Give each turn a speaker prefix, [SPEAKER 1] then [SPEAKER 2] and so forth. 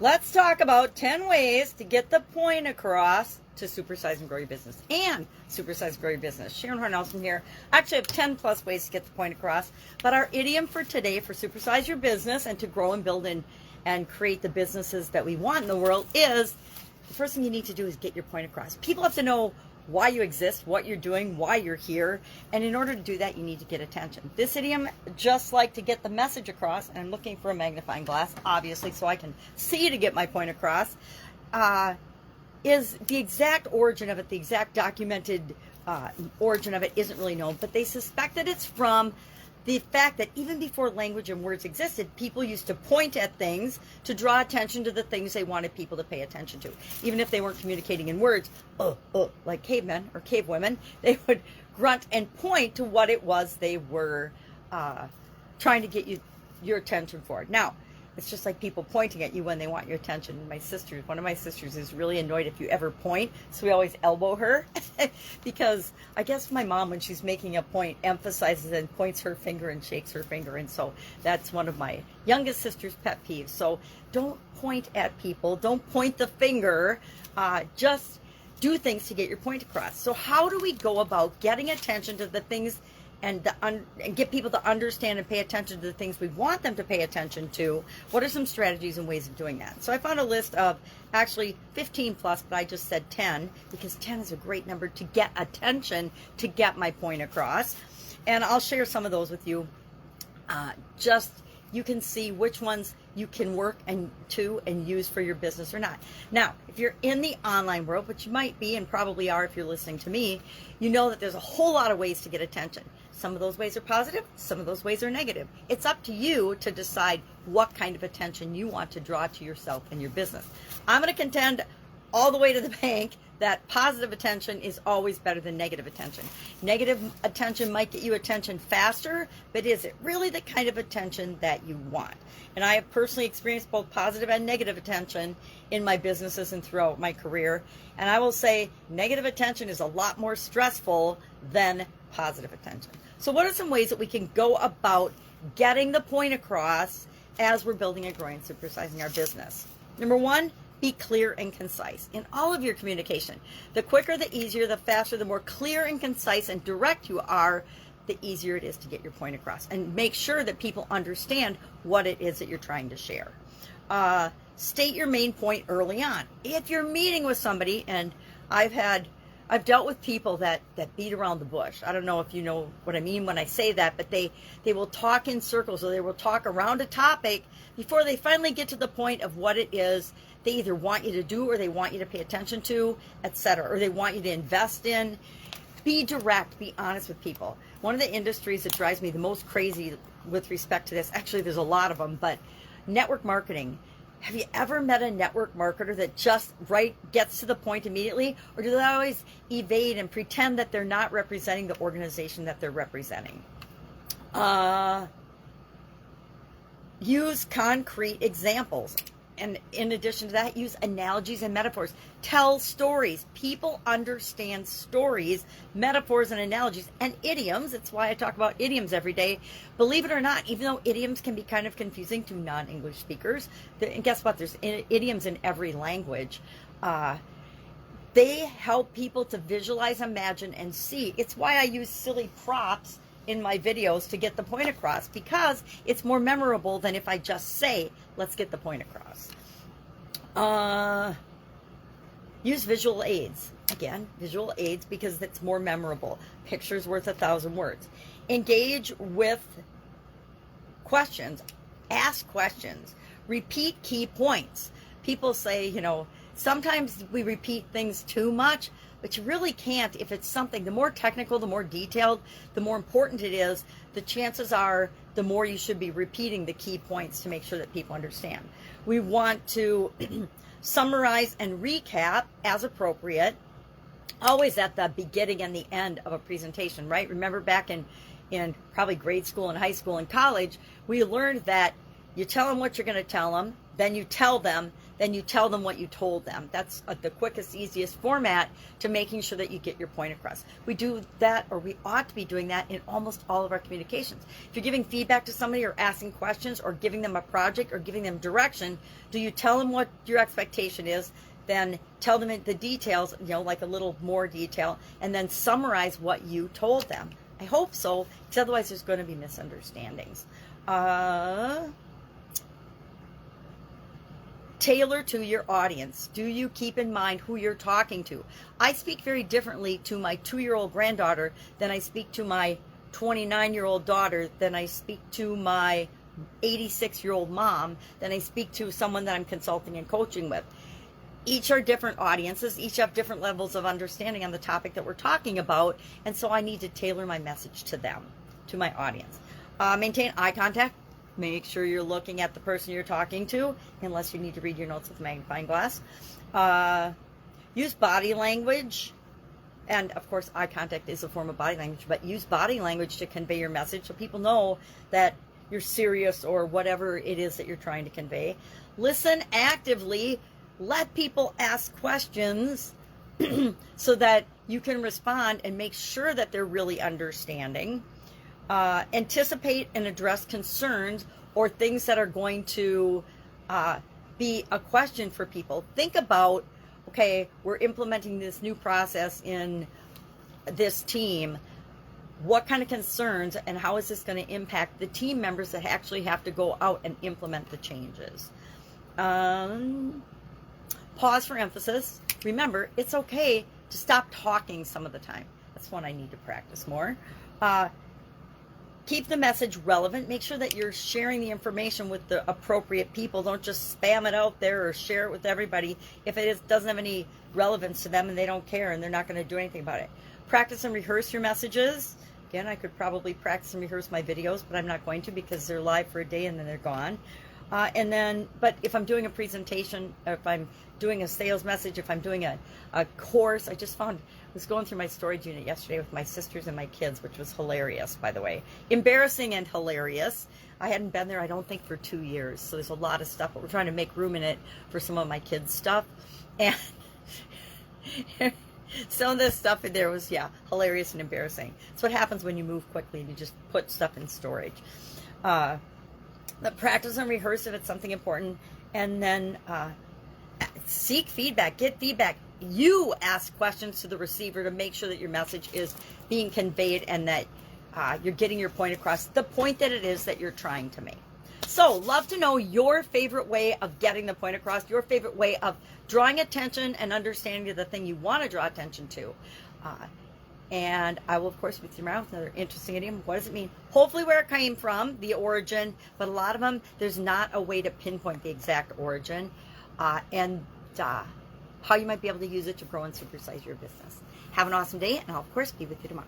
[SPEAKER 1] Let's talk about 10 ways to get the point across to supersize and grow your business and supersize and grow your business. Sharon Horne-Ellstrom here. I actually have 10 plus ways to get the point across, but our idiom for today for supersize your business and to grow and build and create the businesses that we want in the world is the first thing you need to do is get your point across. People have to know why you exist, what you're doing, why you're here, and in order to do that, you need to get attention. This idiom, just like to get the message across, and I'm looking for a magnifying glass, obviously, so I can see to get my point across, is the exact origin of it, the exact documented origin of it isn't really known, but they suspect that it's from the fact that even before language and words existed, people used to point at things to draw attention to the things they wanted people to pay attention to. Even if they weren't communicating in words, like cavemen or cavewomen, they would grunt and point to what it was they were trying to get your attention for. Now, it's just like people pointing at you when they want your attention. One of my sisters is really annoyed if you ever point, so we always elbow her because I guess my mom, when she's making a point, emphasizes and points her finger and shakes her finger, and so that's one of my youngest sister's pet peeves. So don't point at people, don't point the finger, just do things to get your point across. So how do we go about getting attention to the things and get people to understand and pay attention to the things we want them to pay attention to? What are some strategies and ways of doing that? So I found a list of actually 15 plus, but I just said 10 because 10 is a great number to get attention, to get my point across. And I'll share some of those with you. You can see which ones you can work and use for your business or not. Now, if you're in the online world, which you might be and probably are if you're listening to me, you know that there's a whole lot of ways to get attention. Some of those ways are positive, some of those ways are negative. It's up to you to decide what kind of attention you want to draw to yourself and your business. I'm going to contend all the way to the bank that positive attention is always better than negative attention. Negative attention might get you attention faster, but is it really the kind of attention that you want? And I have personally experienced both positive and negative attention in my businesses and throughout my career. And I will say negative attention is a lot more stressful than positive attention. So what are some ways that we can go about getting the point across as we're building and growing and supersizing our business? Number one, be clear and concise in all of your communication. The quicker, the easier, the faster, the more clear and concise and direct you are, the easier it is to get your point across. And make sure that people understand what it is that you're trying to share. State your main point early on. If you're meeting with somebody, and I've dealt with people that beat around the bush. I don't know if you know what I mean when I say that, but they will talk in circles, or they will talk around a topic before they finally get to the point of what it is they either want you to do or they want you to pay attention to, etc., or they want you to invest in. Be direct, be honest with people. One of the industries that drives me the most crazy with respect to this, actually there's a lot of them, but network marketing. Have you ever met a network marketer that just gets to the point immediately? Or do they always evade and pretend that they're not representing the organization that they're representing? Use concrete examples. And in addition to that, use analogies and metaphors. Tell stories. People understand stories, metaphors, and analogies, and idioms. That's why I talk about idioms every day. Believe it or not, even though idioms can be kind of confusing to non-English speakers, and guess what? There's idioms in every language. They help people to visualize, imagine, and see. It's why I use silly props in my videos to get the point across, because it's more memorable than if I just say, let's get the point across. Use visual aids. Again, visual aids, because it's more memorable. Pictures worth 1,000 words. Engage with questions. Ask questions. Repeat key points. People say, sometimes we repeat things too much, but you really can't. If it's something, the more technical, the more detailed, the more important it is, the chances are the more you should be repeating the key points to make sure that people understand. We want to summarize and recap as appropriate, always at the beginning and the end of a presentation, right? Remember back in probably grade school and high school and college, we learned that you tell them what you're going to tell them, then you tell them what you told them. That's the quickest, easiest format to making sure that you get your point across. We do that, or we ought to be doing that in almost all of our communications. If you're giving feedback to somebody or asking questions or giving them a project or giving them direction, do you tell them what your expectation is, then tell them the details, like a little more detail, and then summarize what you told them? I hope so, because otherwise there's going to be misunderstandings. Tailor to your audience. Do you keep in mind who you're talking to? I speak very differently to my 2-year-old granddaughter than I speak to my 29-year-old daughter, than I speak to my 86-year-old mom, than I speak to someone that I'm consulting and coaching with. Each are different audiences, each have different levels of understanding on the topic that we're talking about, and so I need to tailor my message to them, to my audience. Maintain eye contact. Make sure you're looking at the person you're talking to, unless you need to read your notes with a magnifying glass. Use body language. And, of course, eye contact is a form of body language, but use body language to convey your message so people know that you're serious or whatever it is that you're trying to convey. Listen actively. Let people ask questions so that you can respond and make sure that they're really understanding. Anticipate and address concerns or things that are going to be a question for people. Think about, okay, we're implementing this new process in this team. What kind of concerns and how is this going to impact the team members that actually have to go out and implement the changes? Pause for emphasis. Remember, it's okay to stop talking some of the time. That's one I need to practice more. Keep the message relevant. Make sure that you're sharing the information with the appropriate people. Don't just spam it out there or share it with everybody if it doesn't have any relevance to them and they don't care and they're not going to do anything about it. Practice and rehearse your messages. Again, I could probably practice and rehearse my videos, but I'm not going to because they're live for a day and then they're gone. But if I'm doing a presentation, or if I'm doing a sales message, if I'm doing a course, I was going through my storage unit yesterday with my sisters and my kids, which was hilarious, by the way. Embarrassing and hilarious. I hadn't been there, I don't think, for 2 years, so there's a lot of stuff, but we're trying to make room in it for some of my kids' stuff. And some of the stuff in there was, hilarious and embarrassing. It's what happens when you move quickly and you just put stuff in storage. Practice and rehearse if it's something important, and then seek feedback, get feedback. You ask questions to the receiver to make sure that your message is being conveyed and that you're getting your point across, the point that it is that you're trying to make. So, love to know your favorite way of getting the point across, your favorite way of drawing attention and understanding to the thing you want to draw attention to. And I will, of course, be around with another interesting idiom. What does it mean? Hopefully where it came from, the origin, but a lot of them, there's not a way to pinpoint the exact origin, and how you might be able to use it to grow and supersize your business. Have an awesome day, and I'll, of course, be with you tomorrow.